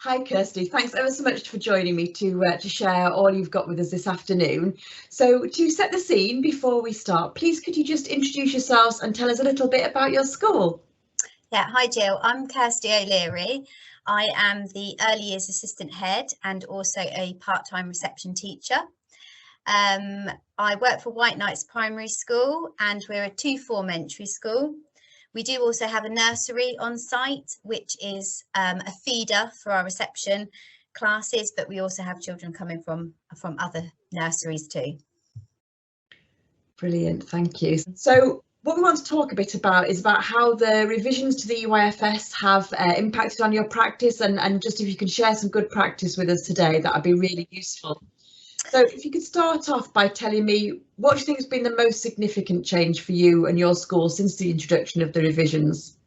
Hi Kirstie, thanks ever so much for joining me to share all you've got with us this afternoon. So to set the scene before we start, please could you just introduce yourselves and tell us a little bit about your school? Yeah, hi Jill, I'm Kirstie O'Leary. I am the Early Years Assistant Head and also a part-time reception teacher. I work for Whiteknights Primary School and we're a 2-form entry school. We do also have a nursery on site, which is a feeder for our reception classes, but we also have children coming from other nurseries too. Brilliant, thank you. So what we want to talk a bit about is about how the revisions to the EYFS have impacted on your practice, and just if you can share some good practice with us today, that would be really useful. So if you could start off by telling me, what do you think has been the most significant change for you and your school since the introduction of the revisions?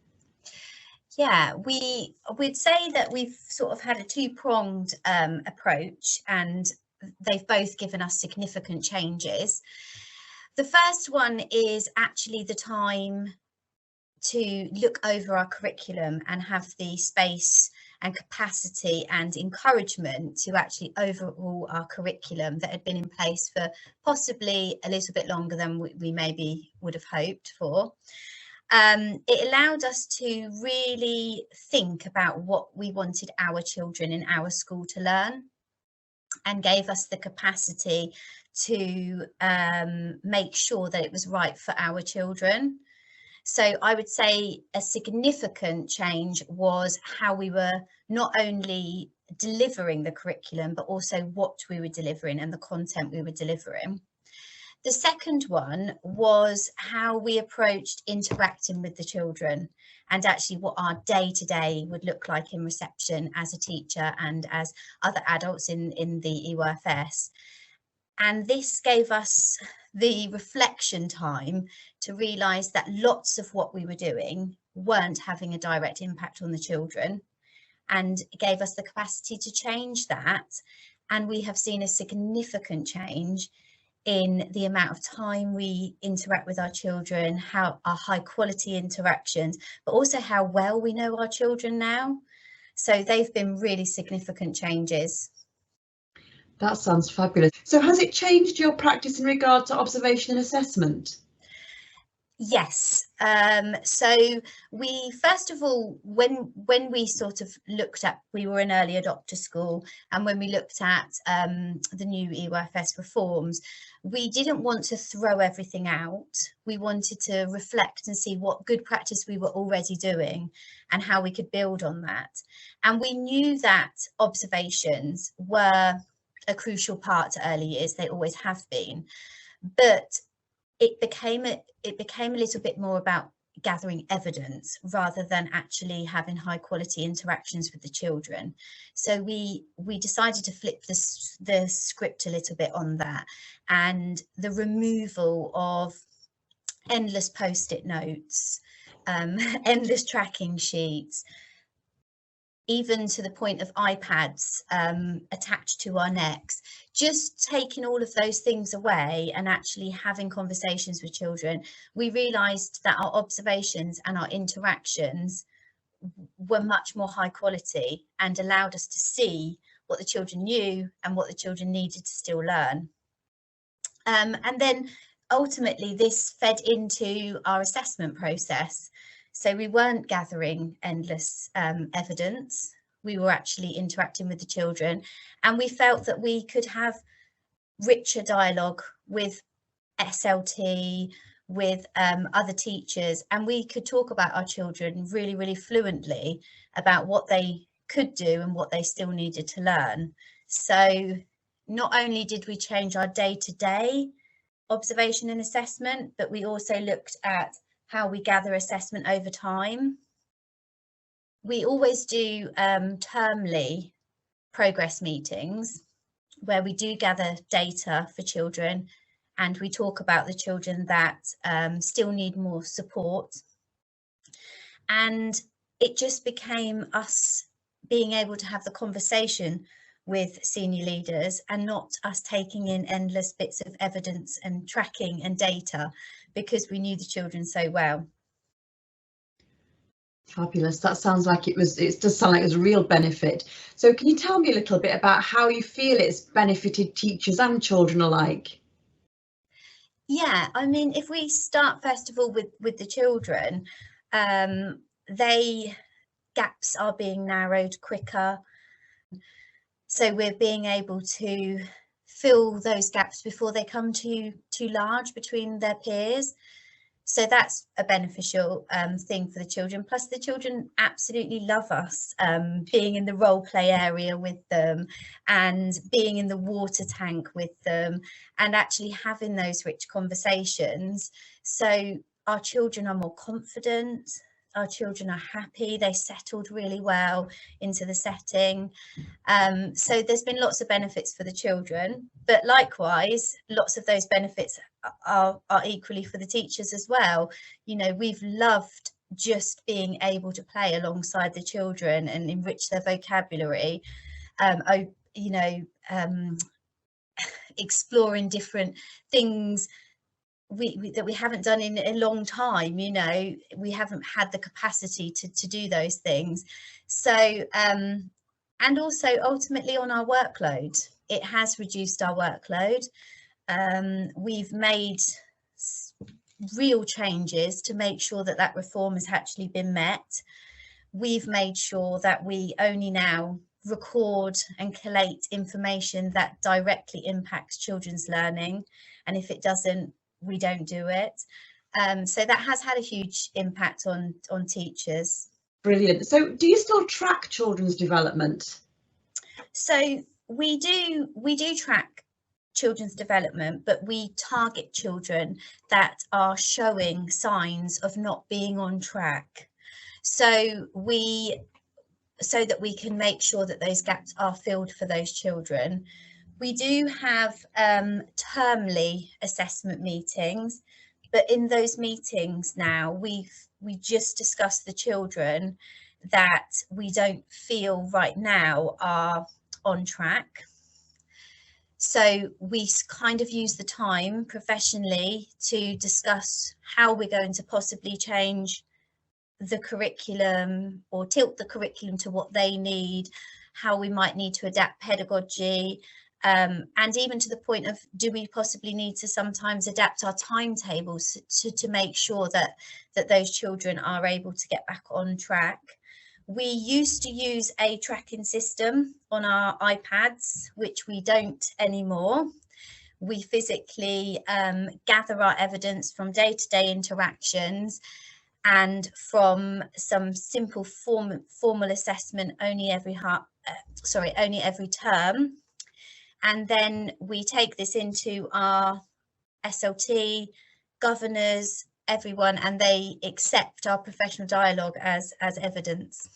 Yeah, we'd say that we've sort of had a two-pronged approach, and they've both given us significant changes. The first one is actually the time to look over our curriculum and have the space and capacity and encouragement to actually overhaul our curriculum that had been in place for possibly a little bit longer than we maybe would have hoped for. It allowed us to really think about what we wanted our children in our school to learn, and gave us the capacity to make sure that it was right for our children. So I would say a significant change was how we were not only delivering the curriculum, but also what we were delivering and the content we were delivering. The second one was how we approached interacting with the children and actually what our day-to-day would look like in reception as a teacher and as other adults in the EYFS. And this gave us the reflection time to realise that lots of what we were doing weren't having a direct impact on the children, and it gave us the capacity to change that. And we have seen a significant change in the amount of time we interact with our children, how our high quality interactions, but also how well we know our children now. So they've been really significant changes. That sounds fabulous. So has it changed your practice in regard to observation and assessment? Yes. So we, first of all, when we sort of looked at, we were an early adopter school, and when we looked at the new EYFS reforms, we didn't want to throw everything out. We wanted to reflect and see what good practice we were already doing and how we could build on that. And we knew that observations were a crucial part to early years. They always have been, but it became a little bit more about gathering evidence rather than actually having high quality interactions with the children. So we decided to flip the script a little bit on that, and the removal of endless post-it notes, endless tracking sheets, even to the point of iPads attached to our necks. Just taking all of those things away and actually having conversations with children, we realised that our observations and our interactions were much more high quality and allowed us to see what the children knew and what the children needed to still learn. And then ultimately this fed into our assessment process. So we weren't gathering endless evidence, we were actually interacting with the children, and we felt that we could have richer dialogue with SLT, with other teachers, and we could talk about our children really, really fluently about what they could do and what they still needed to learn. So not only did we change our day-to-day observation and assessment, but we also looked at how we gather assessment over time. We always do termly progress meetings where we do gather data for children, and we talk about the children that still need more support. And it just became us being able to have the conversation with senior leaders and not us taking in endless bits of evidence and tracking and data, because we knew the children so well. Fabulous. That sounds like it does sound like it was a real benefit. So can you tell me a little bit about how you feel it's benefited teachers and children alike? Yeah, I mean, if we start first of all with the children, they gaps are being narrowed quicker. So we're being able to fill those gaps before they come too large between their peers. So that's a beneficial thing for the children. Plus the children absolutely love us being in the role play area with them and being in the water tank with them and actually having those rich conversations. So our children are more confident, our children are happy, they settled really well into the setting. So there's been lots of benefits for the children, but likewise, lots of those benefits are equally for the teachers as well. You know, we've loved just being able to play alongside the children and enrich their vocabulary. You know, exploring different things that we haven't done in a long time. You know, we haven't had the capacity to do those things. So and also ultimately on our workload, it has reduced our workload. We've made real changes to make sure that that reform has actually been met. We've made sure that we only now record and collate information that directly impacts children's learning, and if it doesn't, we don't do it. So that has had a huge impact on teachers. Brilliant. So do you still track children's development? So we do track children's development, but we target children that are showing signs of not being on track. So that we can make sure that those gaps are filled for those children. We do have termly assessment meetings, but in those meetings now we just discuss the children that we don't feel right now are on track. So we kind of use the time professionally to discuss how we're going to possibly change the curriculum or tilt the curriculum to what they need, how we might need to adapt pedagogy, and even to the point of, do we possibly need to sometimes adapt our timetables to make sure that those children are able to get back on track. We used to use a tracking system on our iPads, which we don't anymore. We physically gather our evidence from day-to-day interactions and from some simple formal assessment only every term. And then we take this into our SLT, governors, everyone, and they accept our professional dialogue as evidence.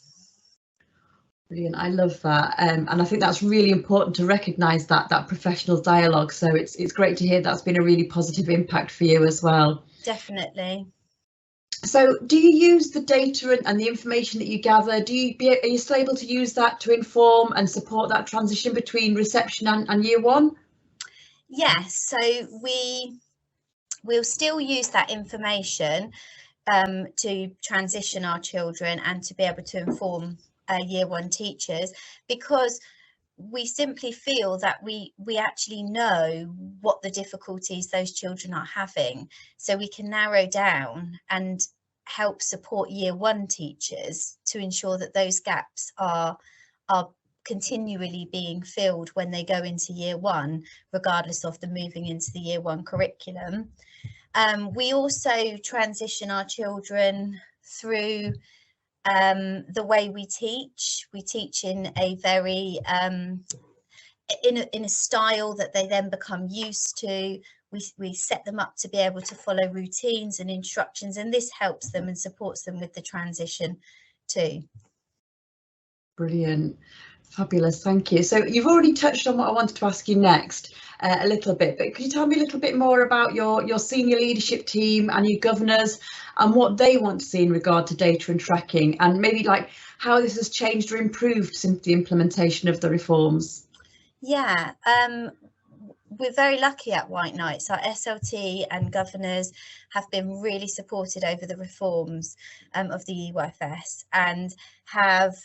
Brilliant, I love that, and I think that's really important to recognise that professional dialogue. So it's great to hear that's been a really positive impact for you as well. Definitely. So do you use the data and the information that you gather? Are you still able to use that to inform and support that transition between reception and year one? Yes, so we'll still use that information to transition our children and to be able to inform year one teachers, because we simply feel that we actually know what the difficulties those children are having, so we can narrow down and help support year one teachers to ensure that those gaps are continually being filled when they go into year one, regardless of them moving into the year one curriculum. We also transition our children through the way we teach. We teach in a very in a style that they then become used to. We set them up to be able to follow routines and instructions, and this helps them and supports them with the transition too. Brilliant, fabulous, thank you. So you've already touched on what I wanted to ask you next a little bit, but could you tell me a little bit more about your senior leadership team and your governors and what they want to see in regard to data and tracking, and maybe like how this has changed or improved since the implementation of the reforms? Yeah, we're very lucky at Whiteknights. Our SLT and governors have been really supported over the reforms of the EYFS and have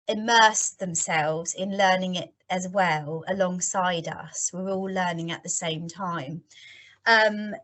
immerse themselves in learning it as well alongside us. We're all learning at the same time.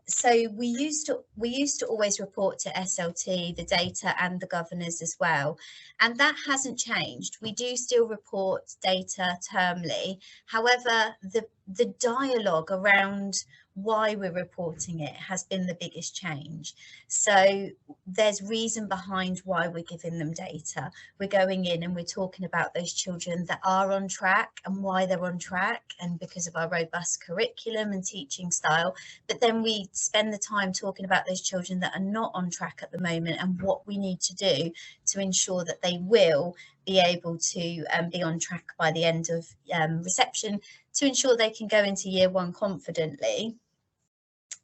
So we used to always report to SLT the data and the governors as well, and that hasn't changed. We do still report data termly. However, the dialogue around why we're reporting it has been the biggest change. So there's reason behind why we're giving them data. We're going in and we're talking about those children that are on track and why they're on track, and because of our robust curriculum and teaching style. But then we spend the time talking about those children that are not on track at the moment and what we need to do to ensure that they will be able to be on track by the end of reception, to ensure they can go into year one confidently.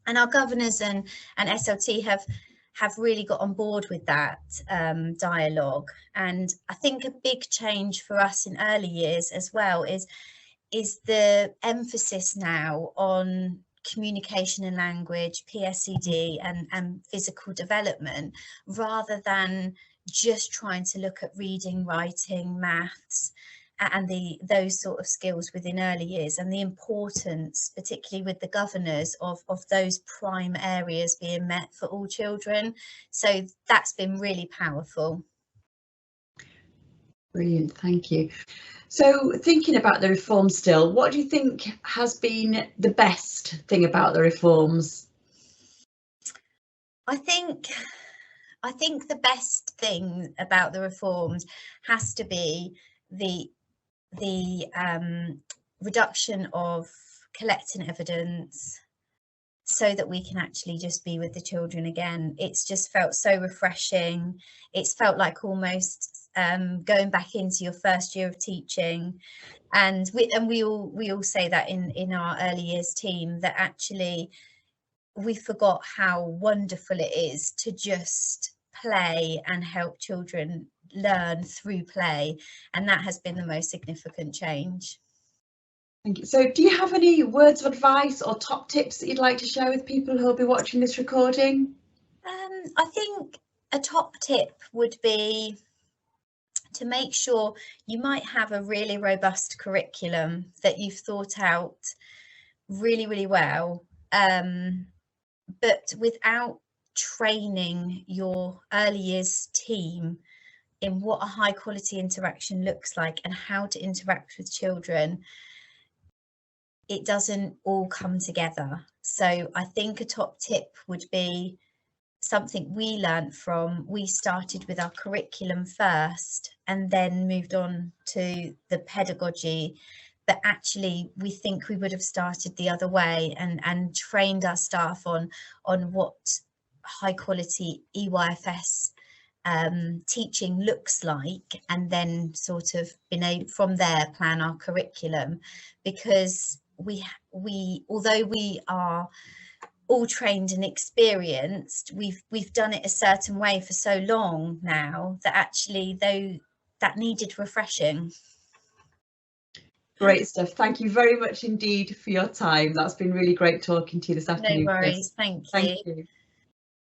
And our governors and SLT have really got on board with that dialogue. And I think a big change for us in early years as well is the emphasis now on communication and language, PSED and physical development, rather than just trying to look at reading, writing, maths, and those sort of skills within early years, and the importance, particularly with the governors, of those prime areas being met for all children. So that's been really powerful. Brilliant, thank you. So thinking about the reforms still, what do you think has been the best thing about the reforms? I think the best thing about the reforms has to be the reduction of collecting evidence so that we can actually just be with the children again. It's just felt so refreshing. It's felt like almost going back into your first year of teaching, and we all say that in our early years team, that actually we forgot how wonderful it is to just play and help children learn through play, and that has been the most significant change. Thank you. So do you have any words of advice or top tips that you'd like to share with people who will be watching this recording? I think a top tip would be to make sure you might have a really robust curriculum that you've thought out really, really well, but without training your early years team in what a high quality interaction looks like and how to interact with children, it doesn't all come together. So I think a top tip would be something we learned from. We started with our curriculum first and then moved on to the pedagogy, but actually we think we would have started the other way and trained our staff on what high quality EYFS teaching looks like, and then sort of been able from there plan our curriculum, because we although we are all trained and experienced, we've done it a certain way for so long now that actually that needed refreshing. Great stuff. Thank you very much indeed for your time. That's been really great talking to you this afternoon. No worries. Thank you. Thank you.